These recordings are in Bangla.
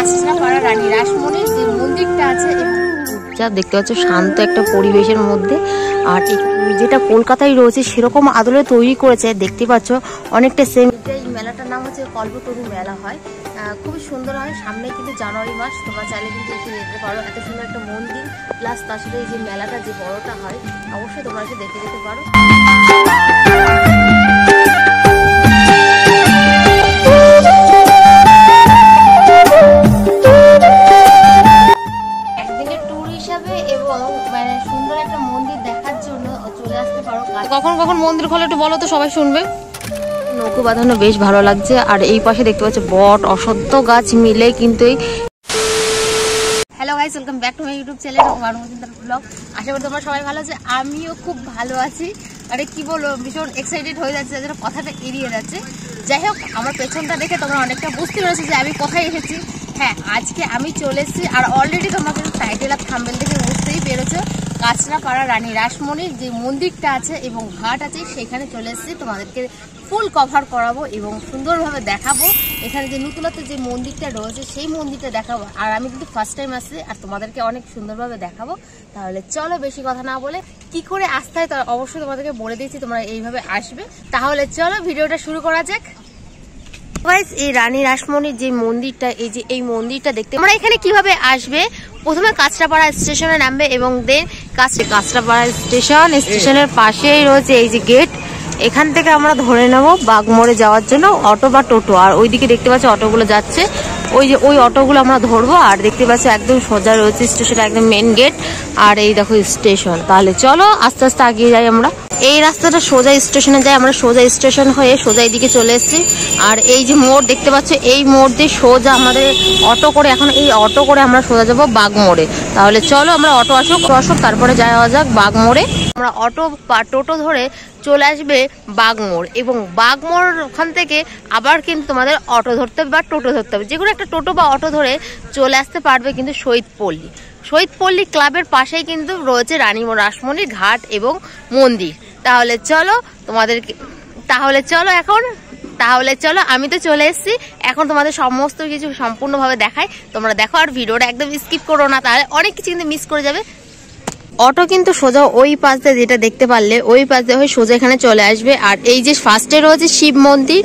কাঁচরাপাড়া রানী রাসমণির যে মন্দিরটা আছে যা দেখতে পাচ্ছ শান্ত একটা পরিবেশের মধ্যে। আর যেটা কলকাতায় রয়েছে সেরকম আদলে তৈরি করেছে, দেখতে পাচ্ছ অনেকটা সেম। এই মেলাটার নাম হচ্ছে কল্পতরু মেলা হয়, খুবই সুন্দর হয়। সামনে কিন্তু জানুয়ারি মাস, তোমরা চাইলে কিন্তু এসে যেতে পারো। এত সুন্দর একটা মন্দির প্লাস তার সাথে এই যে মেলাটা যে বড়টা হয়, অবশ্যই তোমরা এসে দেখে যেতে পারো। কখন কখন মন্দির খোলে একটু বলো তো, সবাই শুনবে। নৌকো বাঁধানো বেশ ভালো লাগছে। আর এই পাশে দেখতে পাচ্ছ বট অশ্বত্থ গাছ মিলে কিন্তু এই। Hello guys, welcome back to my YouTube channel Madhumita blog. আশা করি তোমরা সবাই ভালো আছে, আমিও খুব ভালো আছি। আরে কি বলবো, ভীষণ এক্সাইটেড হয়ে যাচ্ছে, যেন কথাটা এড়িয়ে যাচ্ছে। যাই হোক, আমার পেছনটা দেখে তোমরা অনেকটা বুঝতে পেরেছো যে আমি কোথায় এসেছি। হ্যাঁ, আজকে আমি চলে এসেছি, আর অলরেডি তোমরা কিন্তু টাইটেল আর থাম্বনেল থেকে বুঝতেই পেরেছো, কাঁচরাপাড়া রানী রাসমণির যে মন্দিরটা আছে এবং ঘাট আছে সেখানে চলে এসেছি। তোমাদেরকে ফুল কভার করাবো এবং সুন্দরভাবে দেখাবো। এখানে যে নতুনত্ব যে মন্দিরটা রয়েছে সেই মন্দিরটা দেখাবো। আর আমি কিন্তু ফার্স্ট টাইম আসছি, আর তোমাদেরকে অনেক সুন্দরভাবে দেখাবো। তাহলে চলো বেশি কথা না বলে কি করে আসতে হয় তা অবশ্যই তোমাদেরকে বলে দিয়েছি, তোমরা এইভাবে আসবে। তাহলে চলো ভিডিওটা শুরু করা যাক। এই রানী রাসমণির যে মন্দিরটা, এই যে এই মন্দিরটা দেখতে তোমরা এখানে কিভাবে আসবে, প্রথমে কাঁচরাপাড়া স্টেশনে নামবে এবং দেন কাঁচরাপাড়া স্টেশনের পাশেই রয়েছে এই যে গেট। এখান থেকে আমরা ধরে নেব বাগমোড়ে যাওয়ার জন্য অটো বা টোটো। আর ওইদিকে দেখতে পাচ্ছ অটোগুলো যাচ্ছে, ওই যে ওই অটোগুলো আমরা ধরবো। আর দেখতে পাচ্ছ একদম সোজা রয়েছে স্টেশন, একদম মেন গেট। আর এই দেখো স্টেশন। তাহলে চলো আস্তে আস্তে এগিয়ে যাই আমরা। এই রাস্তাটা সোজা স্টেশনে যাই, আমরা সোজা স্টেশন হয়ে সোজা এইদিকে চলে এসেছি। আর এই যে মোড় দেখতে পাচ্ছ, এই মোড় দিয়ে সোজা আমাদের অটো করে, এখন এই অটো করে আমরা সোজা যাবো বাগমোড়ে। তাহলে চলো আমরা অটো আসুক তারপরে যাওয়া যাক বাগমোড়ে। আমরা অটো বা টোটো ধরে চলে আসবে বাগমোড়, এবং বাগমোড় ওখান থেকে আবার কিন্তু তোমাদের অটো ধরতে হবে বা টোটো ধরতে হবে। যেগুলো একটা টোটো বা অটো ধরে চলে আসতে পারবে কিন্তু শহীদপল্লী ক্লাবের পাশেই কিন্তু রয়েছে রানী রাসমণির ঘাট এবং মন্দির। তাহলে চলো আমি তো চলে এসেছি, এখন তোমাদের সমস্ত কিছু সম্পূর্ণভাবে দেখাই, তোমরা দেখো আর ভিডিওটা একদম স্কিপ করো না, তাহলে অনেক কিছু কিন্তু মিস করে যাবে। অটো কিন্তু সোজা ওই পাশ দিয়ে, যেটা দেখতে পারলে ওই পাশ দিয়ে হয়ে সোজা এখানে চলে আসবে। আর এই যে ফার্স্টে রয়েছে শিব মন্দির,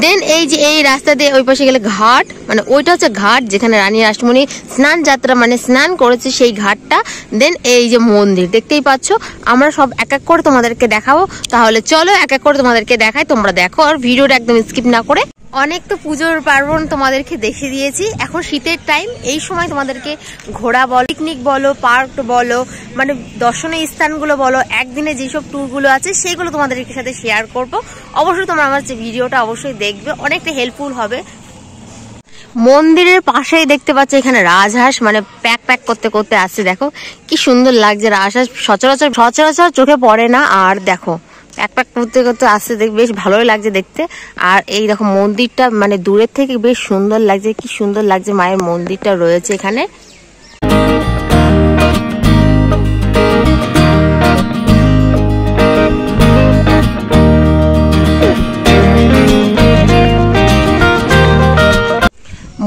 দেন এই যে এই রাস্তা দিয়ে ওই পাশে গেলে ঘাট, মানে ওইটা হচ্ছে ঘাট যেখানে রানী রাসমণি স্নান যাত্রা মানে স্নান করেছে সেই ঘাটটা। দেন এই যে মন্দির দেখতেই পাচ্ছ, আমরা সব এক এক করে তোমাদেরকে দেখাবো। তাহলে চলো এক এক করে তোমাদেরকে দেখাই, তোমরা দেখো আর ভিডিওটা একদম স্কিপ না করে। অনেক তো পুজোর পার্বণ তোমাদেরকে দেখিয়ে দিয়েছি, এখন শীতের টাইম, এই সময় তোমাদেরকে ঘোরা বলো, পিকনিক বলো, পার্ক বলো, মানে দর্শনীয় স্থানগুলো বলো, একদিনে যেসব ট্যুরগুলো আছে সেইগুলো তোমাদের সাথে শেয়ার করব। অবশ্যই তোমরা আমার যে ভিডিওটা অবশ্যই দেখবে, অনেকটা হেল্পফুল হবে। মন্দিরের পাশেই দেখতে পাচ্ছ এখানে রাজহাঁস, মানে প্যাক করতে করতে আসছে। দেখো কি সুন্দর লাগছে রাজহাঁস, সচরাচর চোখে পড়ে না। আর দেখো প্যাক করতে করতে আসছে, বেশ ভালোই লাগছে দেখতে। আর এই দেখো মন্দিরটা মানে দূরের থেকে বেশ সুন্দর লাগছে, কি সুন্দর লাগছে মায়ের মন্দিরটা রয়েছে এখানে।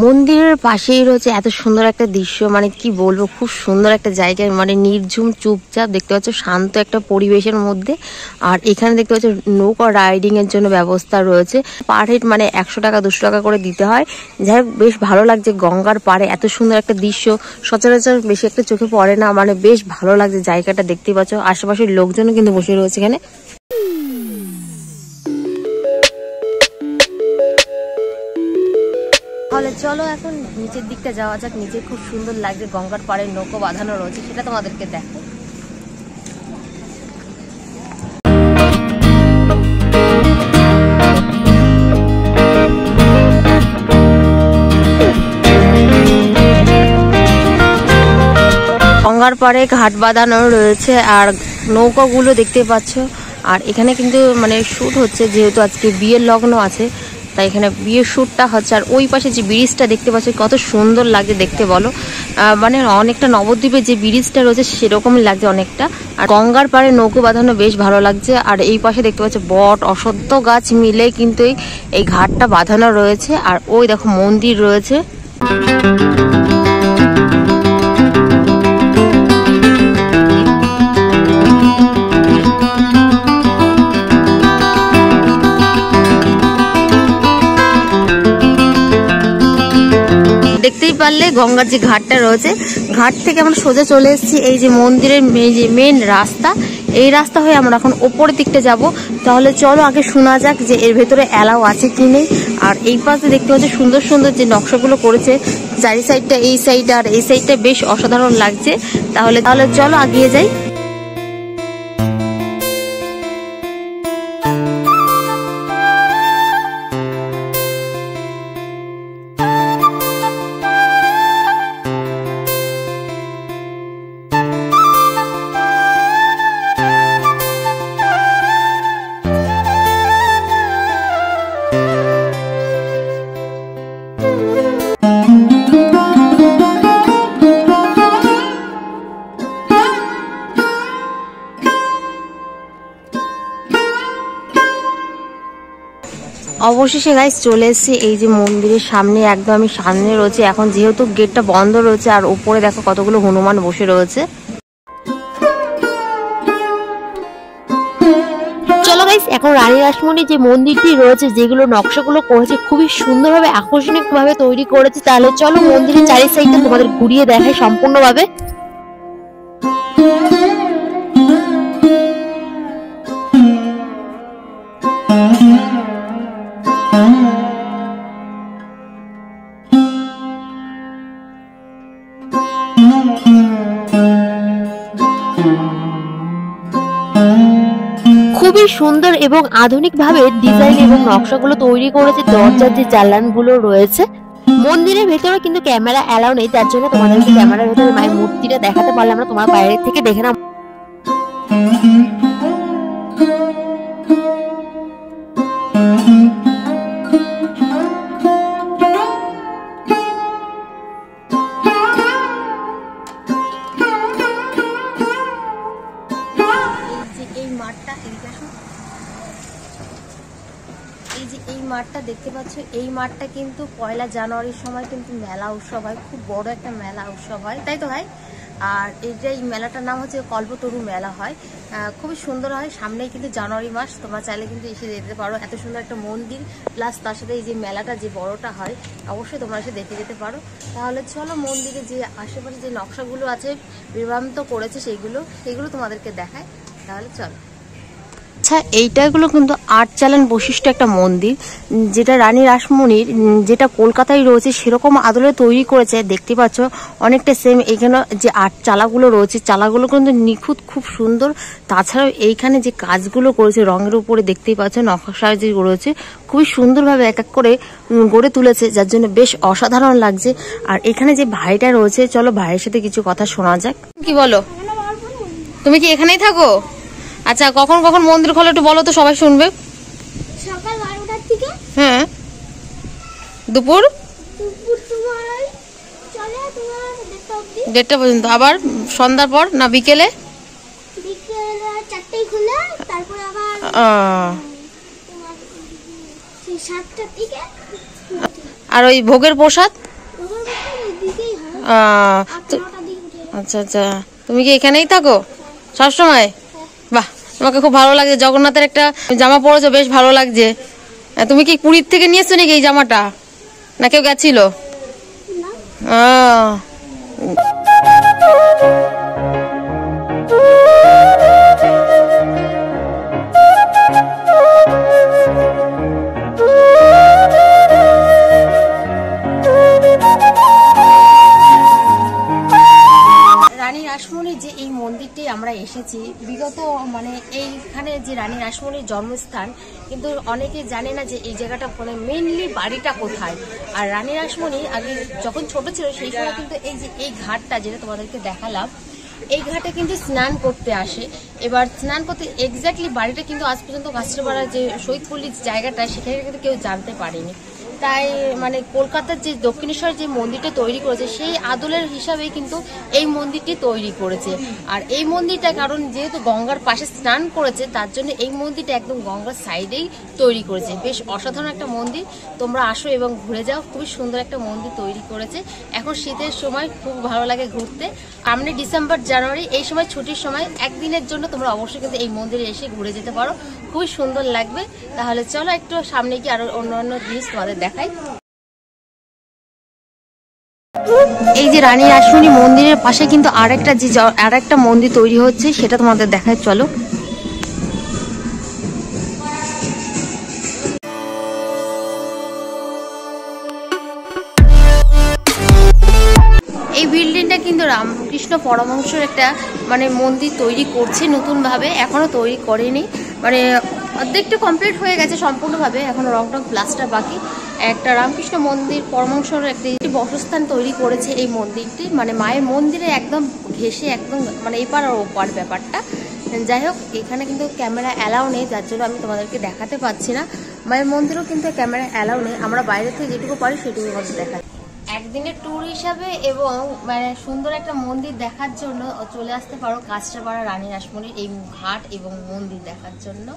মন্দিরের পাশেই রয়েছে এত সুন্দর একটা দৃশ্য, মানে কি বলবো, খুব সুন্দর একটা জায়গায়, মানে নির্ঝুম চুপচাপ দেখতে পাচ্ছ, শান্ত একটা পরিবেশের মধ্যে। আর এখানে দেখতে পাচ্ছ নৌকা রাইডিং এর জন্য ব্যবস্থা রয়েছে, পার হেড মানে 100 টাকা 200 টাকা করে দিতে হয়। যাই হোক বেশ ভালো লাগছে, গঙ্গার পাড়ে এত সুন্দর একটা দৃশ্য সচরাচর বেশি একটা চোখে পড়ে না, মানে বেশ ভালো লাগছে জায়গাটা দেখতেই পাচ্ছ। আশেপাশের লোকজনও কিন্তু বসে রয়েছে এখানে। তাহলে চলো এখন নিচের দিকটা যাওয়া যাক, নিচে খুব সুন্দর লাগছে, গঙ্গার পাড়ে নৌকো বাঁধানো রয়েছে, সেটা তোমাদেরকে দেখো। গঙ্গার পাড়ে ঘাট বাঁধানো রয়েছে আর নৌকাগুলো দেখতে পাচ্ছ। আর এখানে কিন্তু মানে শুট হচ্ছে, যেহেতু আজকে বিয়ের লগ্ন আছে তাই এখানে বিয়ের শ্যুটটা হচ্ছে। আর ওই পাশে যে ব্রিজটা দেখতে পাচ্ছি কত সুন্দর লাগছে দেখতে বলো, মানে অনেকটা নবদ্বীপের যে ব্রিজটা রয়েছে সেরকমই লাগছে অনেকটা। আর গঙ্গার পাড়ে নৌকো বাঁধানো বেশ ভালো লাগছে। আর এই পাশে দেখতে পাচ্ছি বট অশ্বত্থ গাছ মিলে কিন্তু এই ঘাটটা বাঁধানো রয়েছে। আর ওই দেখো মন্দির রয়েছে, দেখতেই পারলে গঙ্গার যে ঘাটটা রয়েছে, ঘাট থেকে আমরা সোজা চলে এসেছি এই যে মন্দিরের মেন রাস্তা। এই রাস্তা হয়ে আমরা এখন ওপরের দিকটা যাব। তাহলে চলো আগে শোনা যাক যে এর ভেতরে অ্যালাউ আছে কি নেই। আর এই পাশে দেখতে পাচ্ছি সুন্দর সুন্দর যে নকশাগুলো করেছে, চারি সাইডটা, এই সাইড আর এই সাইডটা বেশ অসাধারণ লাগছে। তাহলে চলো এগিয়ে যাই। অবশেষে গাইস চলে এসেছি এই যে মন্দিরের সামনে, একদম আমি সামনে রয়েছে। এখন যেহেতু গেটটা বন্ধ রয়েছে আর উপরে দেখো কতগুলো হনুমান বসে রয়েছে। চলো গাইস এখন রানী রাসমণি যে মন্দিরটি রয়েছে, যেগুলো নকশাগুলো করেছে খুবই সুন্দরভাবে আকর্ষণীয় ভাবে তৈরি করেছে। তাহলে চলো মন্দিরের চারি সাইডটা তোমাদের ঘুরিয়ে দেখাই সম্পূর্ণভাবে। খুবই সুন্দর এবং আধুনিক ভাবে ডিজাইন এবং নকশাগুলো তৈরি করেছে। দরজার যে জানলাগুলো রয়েছে, মন্দিরের ভেতরে কিন্তু ক্যামেরা অ্যালাউ নেই, তার জন্য তোমাদেরকে ক্যামেরার ভেতরে মায়ের মূর্তিটা দেখাতে পারলাম না। তোমরা বাইরে থেকে দেখে নাও। এই মাঠটা দেখতে পাচ্ছ, এই মাঠটা কিন্তু 1 জানুয়ারির সময় কিন্তু মেলা উৎসব হয়, খুব বড় একটা মেলা উৎসব হয়, তাই তো ভাই? আর এই মেলাটার নাম হচ্ছে কল্পতরু মেলা হয়, খুবই সুন্দর হয়। সামনেই কিন্তু জানুয়ারি মাস, তোমরা চাইলে কিন্তু এসে যেতে পারো। এত সুন্দর একটা মন্দির প্লাস তার সাথে এই যে মেলাটা যে বড়টা হয়, অবশ্যই তোমরা এসে দেখে যেতে পারো। তাহলে চলো মন্দিরে যে আশেপাশে যে নকশাগুলো আছে বিভ্রান্ত করেছে সেইগুলো তোমাদেরকে দেখায়। তাহলে চলো। আচ্ছা, এইটাগুলো কিন্তু 8 চালান বৈশিষ্ট্য একটা মন্দির, যেটা রানী রাসমণির যেটা কলকাতায় রয়েছে সেরকম আদলে তৈরি করেছে। দেখতে পাচ্ছ অনেকটা সেম। এখানে যে 8 চালাগুলো রয়েছে, চালাগুলো কিন্তু নিখুঁত, খুব সুন্দর। তাছাড়াও এইখানে যে কাজগুলো করেছে রঙের উপরে দেখতেই পাচ্ছ, নকশা যে রয়েছে খুবই সুন্দরভাবে এক এক করে গড়ে তুলেছে, যার জন্য বেশ অসাধারণ লাগছে। আর এখানে যে ভাইটা রয়েছে, চলো ভাইয়ের সাথে কিছু কথা শোনা যাক। কি বলো, তুমি কি এখানেই থাকো? আচ্ছা, কখন কখন মন্দির খোলে একটু বলো তো, সবাই শুনবে। সকাল 12টার থেকে, হ্যাঁ, দুপুর চলে 1:30 পর্যন্ত, আবার সন্ধ্যার পর না বিকেলে? বিকেলে 4টায় খুলে, তারপর আবার 7টার দিকে। আর ওই ভোগের প্রসাদ? আচ্ছা আচ্ছা, তুমি কি এখানেই থাকো সবসময়? বাহ, তোমাকে খুব ভালো লাগছে, জগন্নাথের একটা জামা পরেছো, বেশ ভালো লাগছে। তুমি কি পুরীর থেকে নিয়েছো নাকি এই জামাটা, না কেউ গেছিল? রানী রাসমণির যে এই মন্দিরটি আমরা এসেছি বিগত, মানে এইখানে যে রানী রাসমণির জন্মস্থান, কিন্তু অনেকে জানে না যে এই জায়গাটা মানে মেইনলি বাড়িটা কোথায়। আর রানী রাসমণি আগে যখন ছোট ছিল সেই সময় কিন্তু এই যে এই ঘাটটা যেটা তোমাদেরকে দেখালাম, এই ঘাটে কিন্তু স্নান করতে আসে। এবার স্নান করতে এক্স্যাক্টলি বাড়িটা কিন্তু আজ পর্যন্ত কাছড়াপাড়া যে শহীদপল্লির জায়গাটা, সেখানে কিন্তু কেউ জানতে পারেনি। তাই মানে কলকাতার যে দক্ষিণেশ্বর যে মন্দিরটা তৈরি করেছে সেই আদলের হিসাবে কিন্তু এই মন্দিরটি তৈরি করেছে। আর এই মন্দিরটা কারণ যেহেতু গঙ্গার পাশে স্নান করেছে তার জন্য এই মন্দিরটা একদম গঙ্গার সাইডেই তৈরি করেছে। বেশ অসাধারণ একটা মন্দির, তোমরা আসো এবং ঘুরে যাও। খুবই সুন্দর একটা মন্দির তৈরি করেছে। এখন শীতের সময় খুব ভালো লাগে ঘুরতে। সামনে ডিসেম্বর জানুয়ারি এই সময় ছুটির সময় একদিনের জন্য তোমরা অবশ্যই কিন্তু এই মন্দিরে এসে ঘুরে যেতে পারো, খুবই সুন্দর লাগবে। তাহলে চলো একটু সামনে গিয়ে আরো অন্যান্য জিনিস তোমাদের দেখাই। এই যে রানী রাসমণি মন্দিরের পাশে কিন্তু আরেকটা মন্দির তৈরি হচ্ছে, সেটা তোমাদের দেখায় চলো। এই বিল্ডিংটা কিন্তু রামকৃষ্ণ পরমহংসের একটা মানে মন্দির তৈরি করছে নতুন ভাবে, এখনো তৈরি করেনি, মানে অর্ধেকটা কমপ্লিট হয়ে গেছে সম্পূর্ণভাবে, এখনো রং টং প্লাস্টার বাকি। একটা রামকৃষ্ণ মন্দির পরমহংসের একটি বসস্থান তৈরি করেছে এই মন্দিরটি, মানে মায়ের মন্দিরে একদম ঘেঁষে একদম মানে এপার আর ওপার ব্যাপারটা। যাই হোক, এখানে কিন্তু ক্যামেরা অ্যালাউ নেই, যার জন্য আমি তোমাদেরকে দেখাতে পাচ্ছি না। মায়ের মন্দিরেও কিন্তু ক্যামেরা অ্যালাউ নেই, আমরা বাইরে থেকে যেটুকু পারি সেটুকু মধ্যে দেখাই। একদিনের ট্যুর হিসাবে এবং মানে সুন্দর একটা মন্দির দেখার জন্য চলে আসতে পারো কাঁচরাপাড়া রানী রাসমণির এই ঘাট এবং মন্দির দেখার জন্য।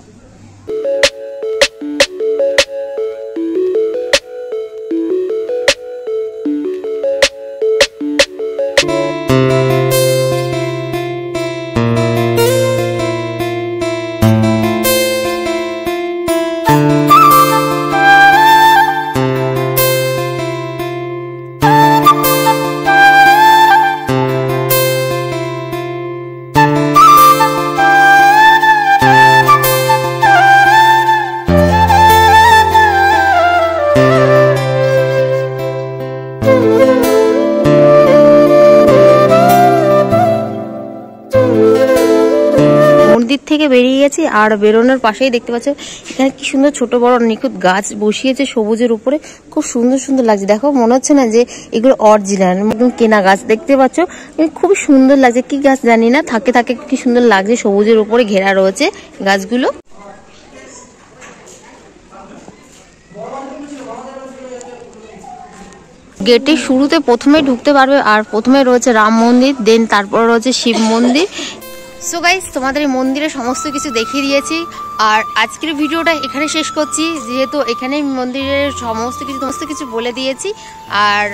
মন্দির থেকে বেরিয়ে গেছি আর বেরোনোর পাশেই দেখতে পাচ্ছ এখানে কি সুন্দর ছোট বড় নিখুঁত গাছ বসিয়েছে সবুজের উপরে, খুব সুন্দর সুন্দর লাগছে। দেখো মনে হচ্ছে না যে এগুলো অরিজিনাল, একদম কেনা গাছ। দেখতে পাচ্ছ খুবই সুন্দর লাগছে, কি গাছ জানি না, থাকে থাকে কি সুন্দর লাগছে, সবুজের উপরে ঘেরা রয়েছে গাছগুলো। গেটের শুরুতে প্রথমে ঢুকতে পারবে, আর প্রথমে রয়েছে রাম মন্দির, দেন তারপর রয়েছে শিব মন্দির। সো গাইস, তোমাদের এই মন্দিরের সমস্ত কিছু দেখিয়ে দিয়েছি, আর আজকের ভিডিওটা এখানে শেষ করছি, যেহেতু এখানে মন্দিরের সমস্ত কিছু বলে দিয়েছি। আর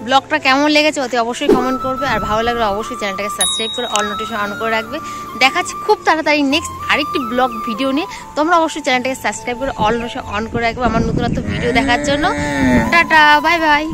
ব্লগটা কেমন লেগেছে অতি অবশ্যই কমেন্ট করবে, আর ভালো লাগলে অবশ্যই চ্যানেলটাকে সাবস্ক্রাইব করে অল নোটিফিকেশন অন করে রাখবে। দেখাচ্ছি খুব তাড়াতাড়ি নেক্সট আরেকটি ব্লগ ভিডিও নিয়ে, তোমরা অবশ্যই চ্যানেলটাকে সাবস্ক্রাইব করে অল নোটিফিকেশন অন করে রাখবে আমার নতুনত্ব ভিডিও দেখার জন্য। Tata, bye bye.